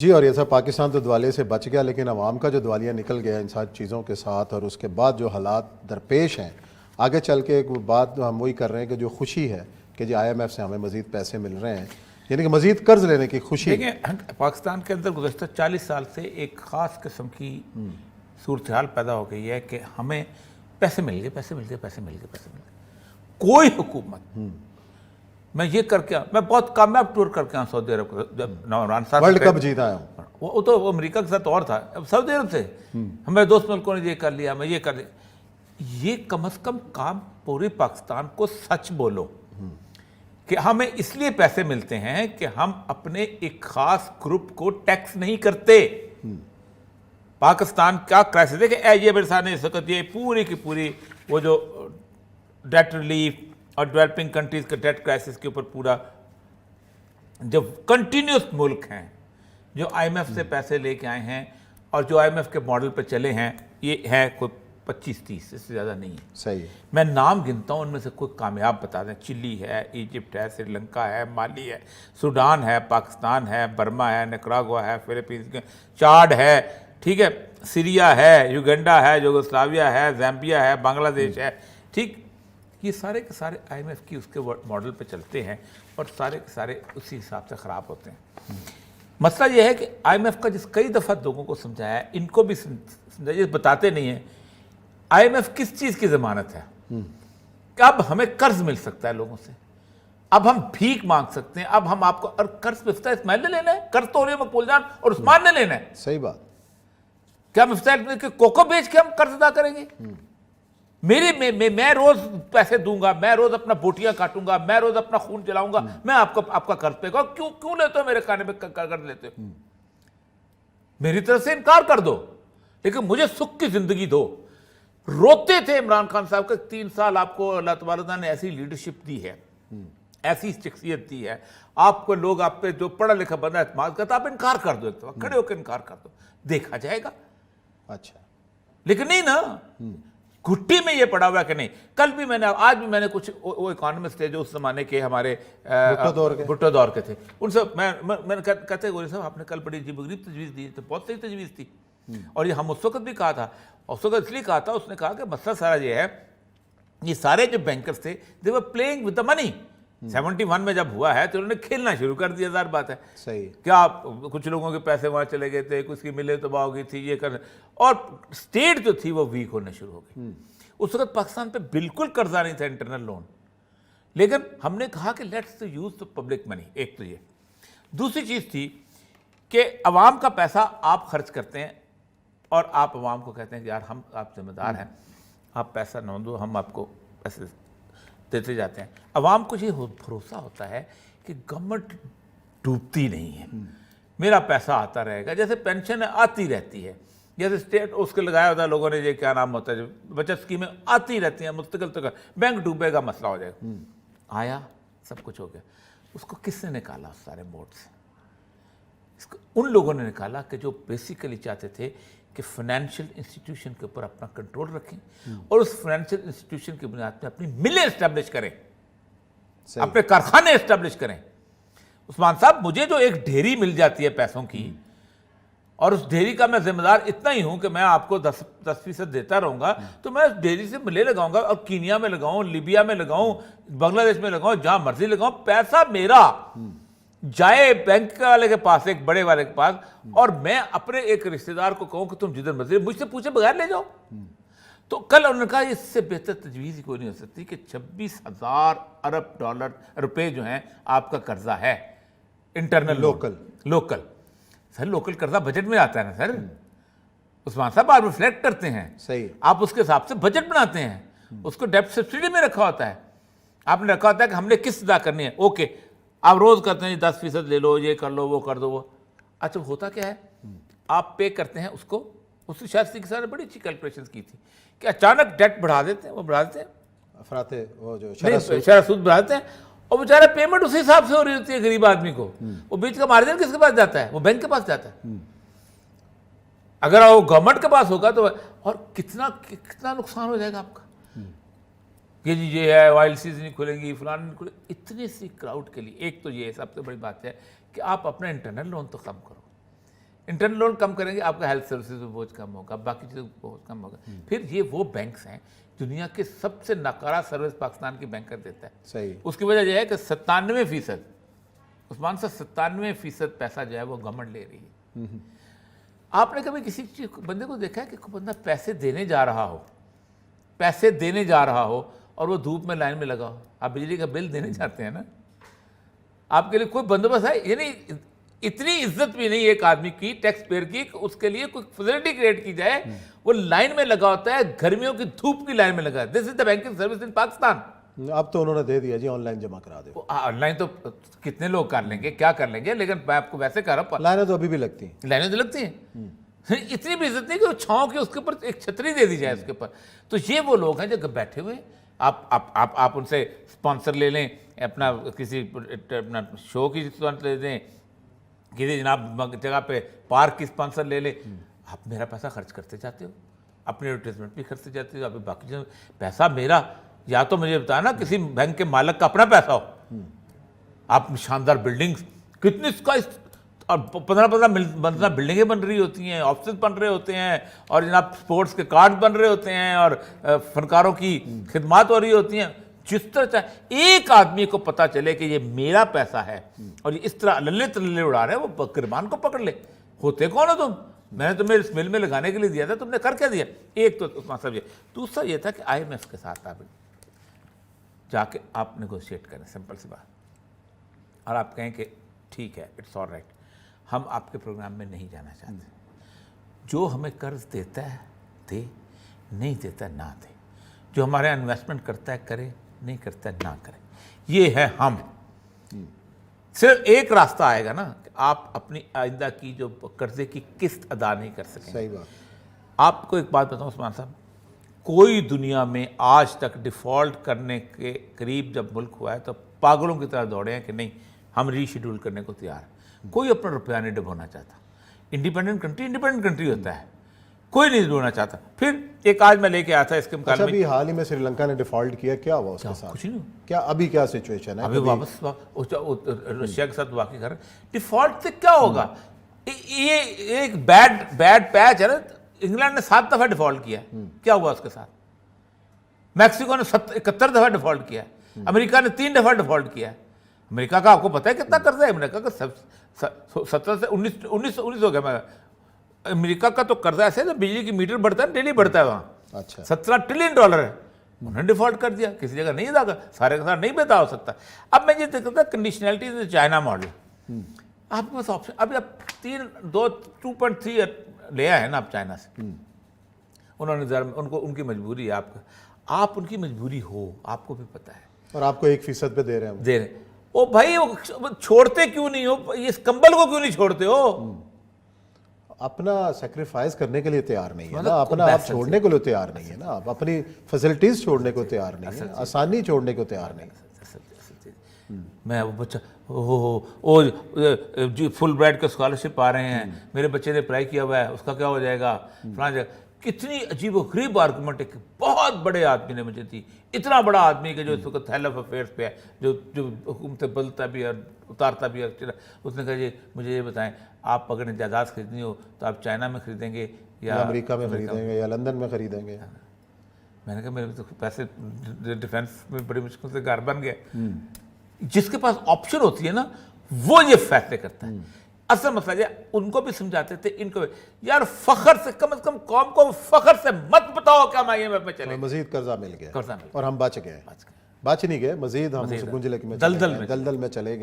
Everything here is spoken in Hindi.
जी। और ये सब पाकिस्तान तो दिवालिये से बच गया, लेकिन अवाम का जो दिवालिया निकल गया इन सारी चीज़ों के साथ, और उसके बाद जो हालात दरपेश हैं आगे चल के, एक बात हम वही कर रहे हैं कि जो खुशी है कि जी IMF से हमें मज़ीद पैसे मिल रहे हैं, यानी कि मज़ीद कर्ज लेने की खुशी। देखिए, पाकिस्तान के अंदर गुज़श्ता 40 साल से एक ख़ास किस्म की सूरत हाल पैदा हो गई है कि हमें पैसे मिल गए, पैसे मिल गए, पैसे मिल गए, पैसे मिल गए। कोई हुकूमत मैं ये करके मैं बहुत कामयाब टूर करके आया सऊदी अरब को, जब इमरान साहब वर्ल्ड कप जीता है वो तो अमेरिका के साथ और था, अब सऊदी अरब से हमें दोस्त मुल्कों ने ये कर लिया, मैं ये कर लिया। ये कम से कम काम पूरे पाकिस्तान को सच बोलो कि हमें इसलिए पैसे मिलते हैं कि हम अपने एक खास ग्रुप को टैक्स नहीं करते। पाकिस्तान का क्राइसिस देखिए, ये मेरे सामने इस वक्त ये पूरी की पूरी वो जो डेट रिलीफ और डेवलपिंग कंट्रीज के डेट क्राइसिस के ऊपर पूरा जो कंटिन्यूस मुल्क हैं जो IMF से पैसे लेके आए हैं और जो IMF के मॉडल पे चले हैं, ये है कोई 25-30, इससे ज़्यादा नहीं है। सही है। मैं नाम गिनता हूँ, उनमें से कोई कामयाब बता दें। चिली है, इजिप्ट है, श्रीलंका है, माली है, सूडान है, पाकिस्तान है, बर्मा है, निकरागुआ है, फिलीपींस, चाड है, ठीक है, सीरिया है, युगांडा है, यूगोस्लाविया है, ज़ैम्बिया है, बांग्लादेश है, ठीक। ये सारे के सारे IMF की उसके मॉडल पे चलते हैं और सारे के सारे उसी हिसाब से ख़राब होते हैं। मसला ये है कि IMF का जिस कई दफ़ा लोगों को समझाया है, इनको भी समझाइए, बताते नहीं हैं IMF किस चीज़ की ज़मानत है कि अब हमें कर्ज मिल सकता है लोगों से, अब हम भीख मांग सकते हैं, अब हम आपको, और कर्ज मिफ्ता इस्माइल ने लेना है, कर्ज तो मकबूल जान और उस्मान ने लेना है। सही बात। क्या मिफ्ता के कोको बेच के हम कर्ज अदा करेंगे? मैं रोज पैसे दूंगा, मैं रोज अपना बोटियां काटूंगा, मैं रोज अपना खून जलाऊंगा, मैं आपका कर्ज पे क्यों लेते हो? मेरे खाने पे कर्ज लेते हो? मेरी तरफ से इनकार कर दो, लेकिन मुझे सुख की जिंदगी दो। रोते थे इमरान खान साहब के 3 साल आपको अल्लाह तबारक ने ऐसी लीडरशिप दी है, ऐसी शख्सियत दी है, आपको लोग आप पे जो पढ़ा लिखा बंदा एतमाद करता, आप इनकार कर दो, एक दफा खड़े होकर इनकार कर दो, देखा जाएगा। अच्छा, लेकिन नहीं ना, घुट्टी में ये पड़ा हुआ कि नहीं। कल भी मैंने, आज भी मैंने कुछ वो इकोनॉमिस्ट थे जो उस जमाने के हमारे भुट्टो दौर के थे, उनसे मैंने कहते गोली साहब आपने कल बड़ी अजीब-ओ-गरीब तजवीज़ दी, तो बहुत सही तजवीज़ थी। और ये हम उस वक्त भी कहा था, उस वक्त इसलिए कहा था, उसने कहा कि मसला सारा ये है, ये सारे जो बैंकर्स थे they were playing with the money. 71 में जब हुआ है तो उन्होंने खेलना शुरू कर दिया, ज़ाहिर बात है। सही। क्या कुछ लोगों के पैसे वहाँ चले गए थे, कुछ की मिले तबाह हो गई थी, ये कर, और स्टेट जो थी वो वीक होने शुरू हो गई। उस वक्त पाकिस्तान पे बिल्कुल कर्जा नहीं था, इंटरनल लोन, लेकिन हमने कहा कि let's use the public money. एक तो ये, दूसरी चीज़ थी कि अवाम का पैसा आप खर्च करते हैं और आप अवाम को कहते हैं कि यार हम आप जिम्मेदार हैं, आप पैसा न दो, हम आपको पैसे देते जाते हैं। अवाम को ये भरोसा होता है कि गवर्नमेंट डूबती नहीं है, मेरा पैसा आता रहेगा, जैसे पेंशन आती रहती है, जैसे स्टेट उसके लगाया होता है लोगों ने, ये क्या नाम होता है, बचत स्कीमें आती रहती हैं मुस्तकिल तक, बैंक डूबेगा मसला हो जाएगा। आया, सब कुछ हो गया, उसको किसने निकाला उस सारे मोड से? इसको उन लोगों ने निकाला कि जो बेसिकली चाहते थे कि फाइनेंशियल इंस्टीट्यूशन के ऊपर अपना कंट्रोल रखें और उस फाइनेंशियल इंस्टीट्यूशन की बुनियाद पर अपनी मिलें एस्टैब्लिश करें, अपने कारखाने एस्टैब्लिश करें। उस्मान साहब, मुझे जो एक ढेरी मिल जाती है पैसों की, और उस ढेरी का मैं जिम्मेदार इतना ही हूं कि मैं आपको 10% देता रहूंगा, तो मैं उस ढेरी से मिले लगाऊंगा, और कीनिया में लगाऊं, लीबिया में लगाऊं, बांग्लादेश में लगाऊं, जहां मर्जी लगाऊं, पैसा मेरा जाए बैंक वाले के पास, एक बड़े वाले के पास, और मैं अपने एक रिश्तेदार को कहूं कि तुम जिधर मर्जी मुझसे पूछे बगैर ले जाओ। तो कल उन्होंने कहा इससे बेहतर तजवीज़ कोई नहीं हो सकती कि 26,000 अरब डॉलर रुपए जो हैं आपका कर्जा है इंटरनल लोकल। सर, लोकल कर्जा बजट में आता है ना सर, उस्मान साहब आप रिफ्लेक्ट करते हैं, सही, आप उसके हिसाब से बजट बनाते हैं, उसको डेब्ट सब्सिडी में रखा होता है, आपने रखा होता है कि हमने किस्त अदा करनी है, ओके, आप रोज करते हैं 10% ले लो, ये कर लो, वो कर दो, वो। अच्छा, होता क्या है, आप पे करते हैं उसको, उसने शायद के साथ बड़ी अच्छी कैलकुलेशन की थी कि अचानक डेट बढ़ा देते हैं, वो बढ़ा देते हैं, अफराते वो जो शरह सूद बढ़ा देते हैं, और बेचारा पेमेंट उसी हिसाब से हो रही होती है गरीब आदमी को। वो बीच का मार्जिन किसके पास जाता है? वो बैंक के पास जाता है। अगर वो गवर्नमेंट के पास होगा तो, और कितना नुकसान हो जाएगा आपका कि जी ये है, OILCs नहीं खुलेंगी, फलान नहीं खुलेगी, इतने सी क्राउड के लिए। एक तो ये सबसे बड़ी बात है कि आप अपना इंटरनल लोन तो कम करो, इंटरनल लोन कम करेंगे, आपका हेल्थ सर्विसेज में बोझ कम होगा, बाकी चीज़ों में बोझ कम होगा। फिर ये वो बैंक्स हैं दुनिया के सबसे नकारा सर्विस पाकिस्तान की बैंकर देता है। सही। उसकी वजह यह है कि 97% उस्मान साहब 97% पैसा जो है वो गवर्नमेंट ले रही है। आपने कभी किसी बंदे को देखा है कि कोई बंदा पैसे देने जा रहा हो और वो धूप में लाइन में लगा हो? आप बिजली का बिल देने जाते हैं ना, आपके लिए कोई बंदोबस्त है? यानी इतनी इज्जत भी नहीं एक आदमी की, टैक्स पेयर की, उसके लिए कोई फैसिलिटी क्रिएट की जाए। वो लाइन में लगा होता है, गर्मियों की धूप की लाइन में लगा है। This is the banking service in Pakistan. अब तो उन्होंने दे दिया जी, ऑनलाइन जमा करा दो। ऑनलाइन तो कितने लोग कर लेंगे, क्या कर लेंगे, लेकिन मैं आपको वैसे कह रहा हूँ, लाइनें तो अभी भी लगती हैं। लाइनें तो लगती हैं। इतनी भी इज्जत नहीं कि वो छाँव के उसके ऊपर एक छतरी दे दी जाए उसके ऊपर। तो ये वो लोग हैं जो बैठे हुए, आप उनसे स्पॉन्सर ले लें, अपना किसी अपना शो की स्पॉन्सर ले लें, किसी जनाब जगह पे पार्क की स्पॉन्सर ले लें। आप मेरा पैसा खर्च करते जाते हो, अपने एडवर्टाइजमेंट भी खर्चते जाते हो, आप बाकी पैसा मेरा, या तो मुझे बताया ना किसी बैंक के मालिक का अपना पैसा हो। आप शानदार बिल्डिंग्स कितनी इसका और 15-15 मंजिला बिल्डिंगें बन रही होती हैं, ऑफिस बन रहे होते हैं, और जनाब स्पोर्ट्स के कार्ड बन रहे होते हैं, और फनकारों की खिदमात हो रही होती हैं। जिस तरह चाहे एक आदमी को पता चले कि ये मेरा पैसा है और ये इस तरह लल्ले तल्ले उड़ा रहे हैं, वो गिरबान को पकड़ ले। होते कौन हो तुम? मैंने तुम्हें इस मिल में लगाने के लिए दिया था, तुमने कर क्या दिया? एक तो उस्मान साहब ये। दूसरा ये था कि IMF के साथ आप जाके आप नेगोशिएट करें, सिंपल सी बात, और आप कहें कि ठीक है, इट्स ऑल राइट, हम आपके प्रोग्राम में नहीं जाना चाहते। जो हमें कर्ज देता है दे, नहीं देता है ना दे, जो हमारे इन्वेस्टमेंट करता है करे, नहीं करता है ना करे। ये है हम। सिर्फ एक रास्ता आएगा ना कि आप अपनी आइंदा की जो कर्जे की किस्त अदा नहीं कर सकें। सही बात। आपको एक बात बताऊं उस्मान साहब, कोई दुनिया में आज तक डिफ़ॉल्ट करने के करीब जब मुल्क हुआ है तो पागलों की तरह दौड़े हैं कि नहीं हम रीशेड्यूल करने को तैयार हैं। कोई अपना रुपया नहीं डुबोना चाहता। इंडिपेंडेंट कंट्री होता है, कोई नहीं डुबोना चाहता। फिर एक आज मैं लेके आया था इसके मुकाबले में, अभी हाल ही में श्रीलंका ने डिफॉल्ट किया, क्या हुआ उसके साथ? कुछ नहीं, क्या अभी क्या सिचुएशन है? अभी वापस रशिया के साथ वाकई कर। डिफॉल्ट से क्या होगा? ये एक बैड पैच है ना। इंग्लैंड ने 7 दफा डिफॉल्ट किया, क्या हुआ उसके साथ? मैक्सिको ने 71 दफा डिफॉल्ट किया, अमेरिका ने 3 दफा डिफॉल्ट किया। अमेरिका का आपको पता है कितना कर्जा है? अमेरिका का 17 से 19 हो गया। अमेरिका का तो कर्जा ऐसे है, बिजली की मीटर बढ़ता है, डेली बढ़ता है वहाँ। अच्छा, $17 ट्रिलियन है। उन्होंने डिफॉल्ट कर दिया, किसी जगह नहीं अदा कर, सारे का सारा नहीं पैदा हो सकता। अब मैं ये देखता था कंडीशनैलिटी चाइना मॉडल, आपके पास ऑप्शन, अभी आप 2.3 लिया है ना आप चाइना से। उन्होंने उनको उनकी मजबूरी है, आप उनकी मजबूरी हो, आपको भी पता है, और आपको 1% पे दे रहे हैं। दे रहे ओ भाई, वो छोड़ते क्यों नहीं हो? इस कंबल को क्यों नहीं छोड़ते हो? अपना सेक्रीफाइस करने के लिए तैयार नहीं है मतलब ना, अपना आप छोड़ने के लिए तैयार नहीं है ना, आप अपनी फैसिलिटीज छोड़ने को तैयार नहीं है, आसानी छोड़ने को तैयार नहीं है। मैं वो बच्चा ओ जी फुल ब्राइट का स्कॉलरशिप आ रहे हैं, मेरे बच्चे ने अप्लाई किया हुआ है, उसका क्या हो जाएगा फलां जगह। कितनी अजीब व गरीब आर्गूमेंट है कि बहुत बड़े आदमी ने मुझे दी, इतना बड़ा आदमी कि जो इस वक्त हेड ऑफ अफेयर्स पे है, जो हुकूमतें बदलता भी है उतारता भी है। उसने कहा जी मुझे ये बताएं, आप अगर जायदाद खरीदनी हो तो आप चाइना में खरीदेंगे या अमेरिका में खरीदेंगे या लंदन में खरीदेंगे? मैंने कहा मेरे तो पैसे डिफेंस में बड़ी मुश्किल से घर बन गया। जिसके पास ऑप्शन होती है ना, वो ये फैसले करता है। असल मसला ये, उनको भी समझाते थे, इनको भी, यार फखर से कम कौम को फखर से मत बताओ कि हम IMF में चले, मजीद कर्जा मिल गया कर्जा मिल और हम बच नहीं गए, मजीद हम उस गुंजले में दलदल में चले गए।